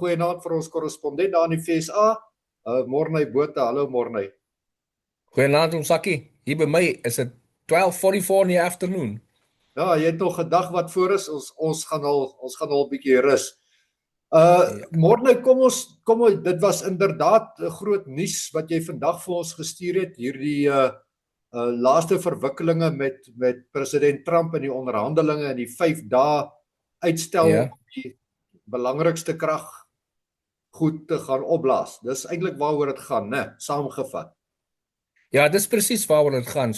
Goeienaand vir ons korrespondent daar in die VSA. Morney Botha, hallo Morney. Goeienaand Sakkie. Hier by my is dit 12:44 in die afternoon. Ja, jy het nog 'n dag wat voor is. Ons gaan al 'n bietjie rus. Ja, Morney, kom ons, dit was inderdaad 'n groot nuus wat jy vandag vir ons gestuur het, hierdie laaste verwikkelinge met president Trump in die onderhandelinge en die 5 dae uitstel ja. om die belangrikste krag goed te gaan opblaas. Dis eintlik waaroor dit gaan, né? Saamgevat. Ja, dis presies waaroor dit gaan.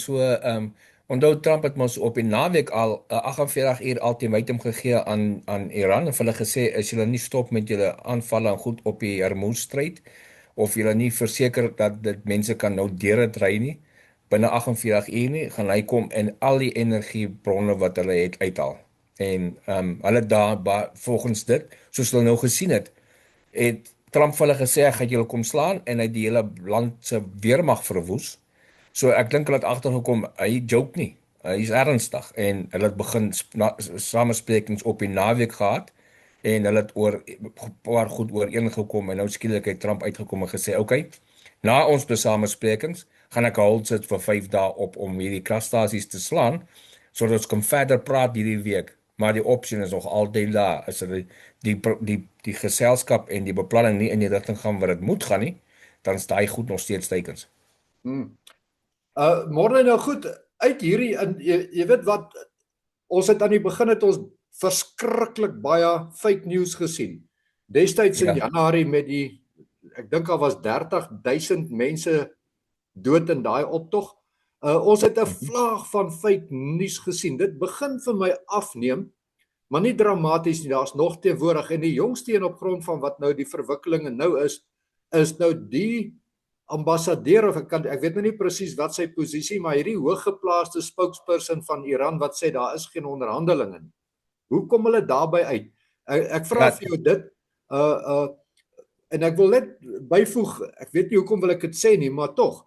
Onthou Trump het mos op die naweek al 'n 48 uur ultimatum gegee aan Iran en hulle gesê as julle nie stop met julle aanvalle en goed op die Hormuz-stryd of julle nie verseker dat dit mense kan nou deur dit ry nie binne 48 uur nie, gaan hy kom en al die energiebronne wat hulle het uithaal. En hulle volgens dit, soos hulle nou gesien het Trump vir hulle gesê hy gaan julle kom slaan en hy het die hele land se weermag verwoes. So ek dink hulle het agtergekom hy joke nie. Hy is ernstig en hulle het begin samesprekings op die naweek gehad en hulle het oor 'n paar goed ooreengekom en nou skielik het Trump uitgekom en gesê, "Oké, na ons samesprekings gaan ek 'n halt sit vir 5 dae op om hierdie kragstasies te slaan sodat ons kan verder praat hierdie week." Maar die opsie is nog altyd daar. As dit die geselskap en die beplanning nie in die rigting gaan wat dit moet gaan nie, dan is daai goed nog steeds tekens. Hmm. Môre nou goed, uit hierdie jy weet wat, ons het aan die begin het ons verskriklik baie fake news gesien. Destyds in Ja. Januarie met ek dink daar was 30,000 mense dood in daai optog. Ons het 'n vlaag van fake news gesien. Dit begin vir my afneem, maar nie dramaties nie. Daar's nog teenwoordig en die jongste een op grond van wat nou die verwikkelinge nou is nou die ambassadeur of ek weet nou nie presies wat sy posisie, maar hierdie hooggeplaaste spokesperson van Iran wat sê daar is geen onderhandelinge nie. Hoe kom hulle daarby uit? Ek vra Ja, vir jou dit en ek wil net byvoeg, ek weet nie hoekom wil ek dit sê nie, maar tog,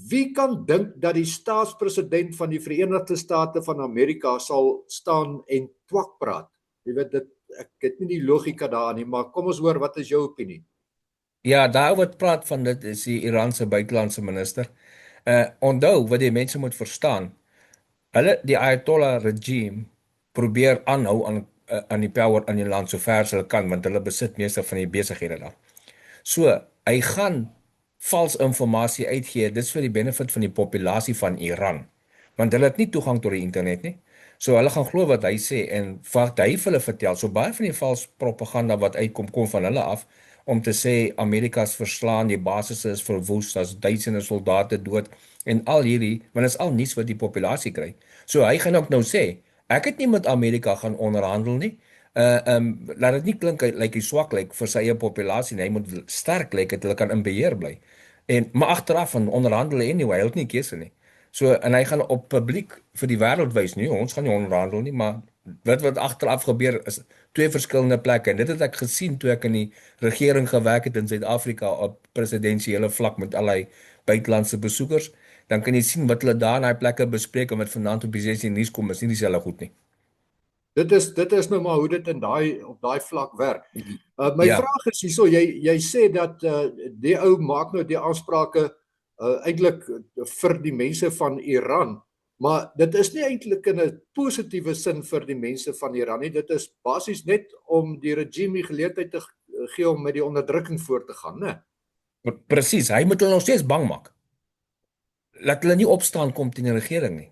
wie kan dink dat die staatspresident van die Verenigde State van Amerika sal staan en twak praat? Jy weet dit, ek het nie die logika daar nie, maar kom ons hoor, wat is jou opinie? ja, daar wat praat van dit is die Iranse buitelandse minister. Onthou wat die mense moet verstaan. Die Ayatollah regime probeer aanhou aan die power in die land so ver as hulle kan want hulle besit meeste van die besighede daar. So, hy gaan vals inligting uitgee. Dis vir die benefit van die populasie van Iran. Want hulle het nie toegang tot die internet nie. So hulle gaan glo wat hy sê en wat hy vir hulle vertel. So baie van die vals propaganda wat kom van hulle af om te sê Amerika's verslaan, die basisse is verwoes, daar's duisende soldate dood en al hierdie, want dit is al nuus wat die populasie kry. So hy gaan ook nou sê, ek het nie met Amerika gaan onderhandel nie. Laat dit nie klink like hy swak lyk vir sy eie populasie nie. Hy moet sterk lyk dat hulle kan in beheer bly. Maar agteraf van onderhandel anyway, hy het nie keuse nie. So en hy gaan op publiek vir die wêreld wys nie, ons gaan nie onderhandel nie, maar wat agteraf gebeur is twee verskillende plekke en dit het ek gesien toe ek in die regering gewerk het in Suid-Afrika op presidensiële vlak met allerlei buitelandse besoekers. Dan kan jy sien wat hulle daar in daai plekke bespreek en wat vanaand op die 16 nuus kom, is nie dieselfde goed nie. Dit is nou maar hoe dit op daai vlak werk. My Ja, vraag is hierso, jy sê dat die ou maak nou die aansprake eintlik vir die mense van Iran, maar dit is nie eintlik in 'n positiewe sin vir die mense van Iran nie. Dit is basies net om die regime die geleentheid te gee om met die onderdrukking voort te gaan, né? presies. Hy moet hulle nog steeds bang maak. Laat hulle nie opstaan kom teen die regering nie.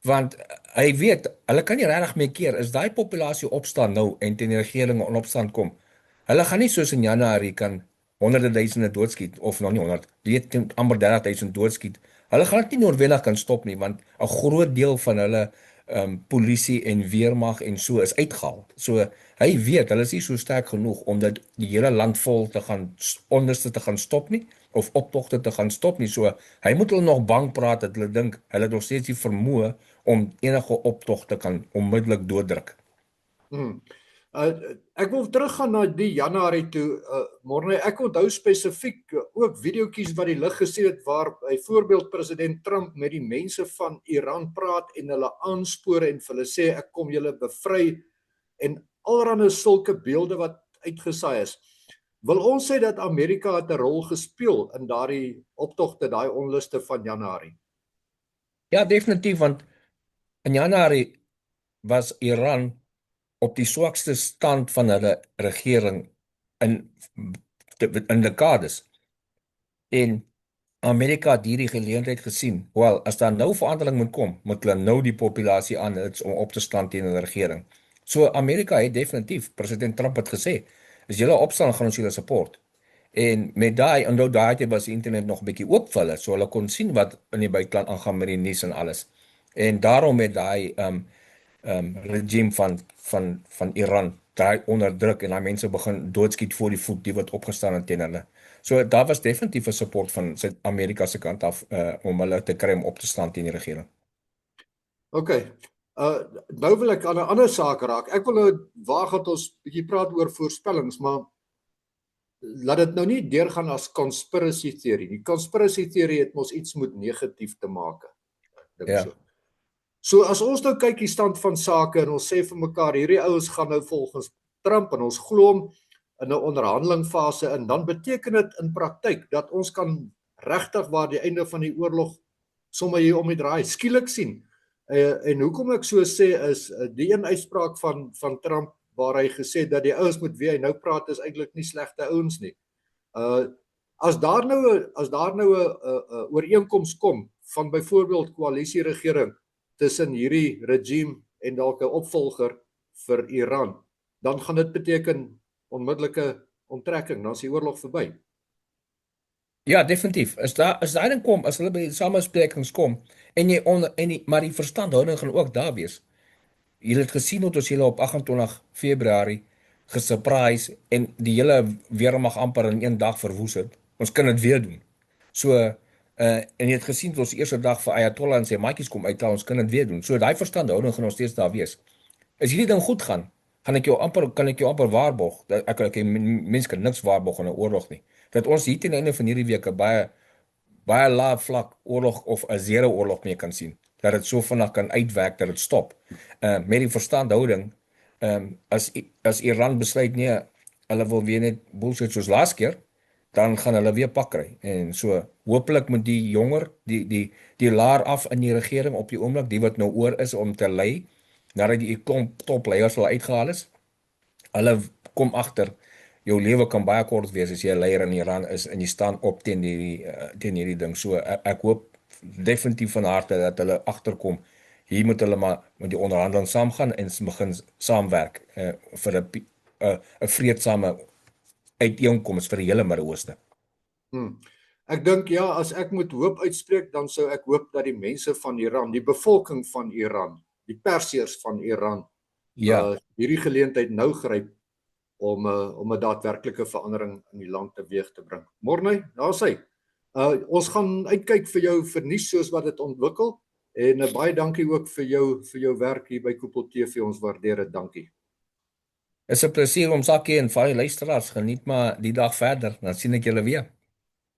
Want hy weet, hulle kan nie regtig meer keer as daai populasie opstaan nou en teen die regering in opstand kom. Hulle gaan nie soos in Januarie kan honderde duisende doodskiet of nog nie 100, weet amper 30,000 doodskiet. Hulle gaan dit nie noodwendig kan stop nie want 'n groot deel van hulle polisie en weermag en so is uitgehaal. So hy weet hulle is nie so sterk genoeg om dit die hele land vol te gaan onderste te gaan stop nie of optogte te gaan stop nie. So hy moet hulle nog bang praat dat hulle dink hulle het nog steeds die vermoë om enige optog te kan onmiddellik dooddruk. Hmm. Ek wil teruggaan na die Januarie toe, Morne, ek onthou spesifiek ook videoetjies wat die lig gesien het waar byvoorbeeld president Trump met die mense van Iran praat en hulle aanspoor en vir hulle sê ek kom julle bevry en allerhande sulke beelde wat uitgesaai is. Wil ons sê dat Amerika het 'n rol gespeel in daardie optogte, daai onluste van Januarie? Ja, definitief, want in Januarie was Iran op die swakste stand van hulle regering in in dekades. En Amerika het hierdie geleentheid gesien. Wel, as daar nou verandering moet kom, moet hulle nou die populasie aanhits om op te staan teen 'n regering. So Amerika het definitief, president Trump het gesê, as julle opstaan, gaan ons julle support. En met daai, onthou daai tyd was die internet nog 'n bietjie oop vir hulle, so hulle kon sien wat in die buiteland aangaan met die nuus en alles. En daarom het daai regime van Iran daai onderdruk en daai mense begin doodskiet voor die voet die wat opgestaan het teen hulle. So daar was definitief 'n support van Suid-Amerika se kant af om hulle te kry om op te staan teen die regering. OK. Nou wil ek aan 'n ander saak raak. Ek wil nou waag dat ons bietjie praat oor voorspellings, maar laat dit nou nie deurgaan as conspiracy theory. Die conspiracy theory het mos iets met negatief te maak. Dink Ja. so. So as ons nou kyk die stand van sake en ons sê vir mekaar hierdie ouens gaan nou volgens Trump en ons glo hom in 'n onderhandelingfase en dan beteken dit in praktyk dat ons kan regtig waar die einde van die oorlog sommer hier om die draai skielik sien. En hoekom ek so sê is die een uitspraak van Trump waar hy gesê het dat die ouens met wie hy nou praat is eintlik nie slegte ouens nie. As daar nou 'n ooreenkoms kom van byvoorbeeld koalisieregering tussen hierdie regime en dalk 'n opvolger vir Iran, dan gaan dit beteken onmiddellike onttrekking, dan is die oorlog verby. Ja, definitief. As daai ding kom, as hulle by die samesprekings kom en maar die verstandhouding gaan ook daar wees. Julle het gesien hoe ons julle op 28 Februarie gesurprise en die hele weermag amper in een dag verwoes het. Ons kan dit weer doen. So en jy het gesien hoe ons die eerste dag vir Ayatollah en sy maatjies kom uithaal, ons kan dit weer doen. So daai verstandhouding gaan nog steeds daar wees. As hierdie ding goed gaan, kan ek jou amper waarborg dat mense kan niks waarborg in 'n oorlog nie. Dat ons hier teen die einde van hierdie week 'n baie lae vlak oorlog of 'n zero oorlog mee kan sien. Dat dit so vinnig kan uitwerk dat dit stop. Met die verstandhouding, as Iran besluit nee, hulle wil weer net bullshit soos laas keer, dan gaan hulle weer pak kry. En so hopelik met die jonger, die laer af in die regering op die oomblik, die wat nou oor is om te lei, nadat die topleiers al uitgehaal is, hulle kom agter jou lewe kan baie kort wees as jy 'n leier in Iran is en jy staan op teen hierdie ding. So ek hoop definitief van harte dat hulle agterkom. Hier moet hulle maar met die onderhandeling saamgaan en begin saamwerk vir 'n vreedsame uiteenkoms vir die hele Midde-Ooste. Ek dink ja, as ek moet hoop uitspreek, dan sou ek hoop dat die mense van Iran, die bevolking van Iran, die Persiërs van Iran, hierdie geleentheid nou gryp om 'n daadwerklike verandering in die land teweeg te bring. Morney, daar's hy. Ons gaan uitkyk vir jou vir nuus soos wat dit ontwikkel en baie dankie ook vir jou werk hier by Koepel TV. Ons waardeer dit. Dankie. Is 'n plesier om Sakkie en vir die luisteraars geniet maar die dag verder. Dan sien ek julle weer.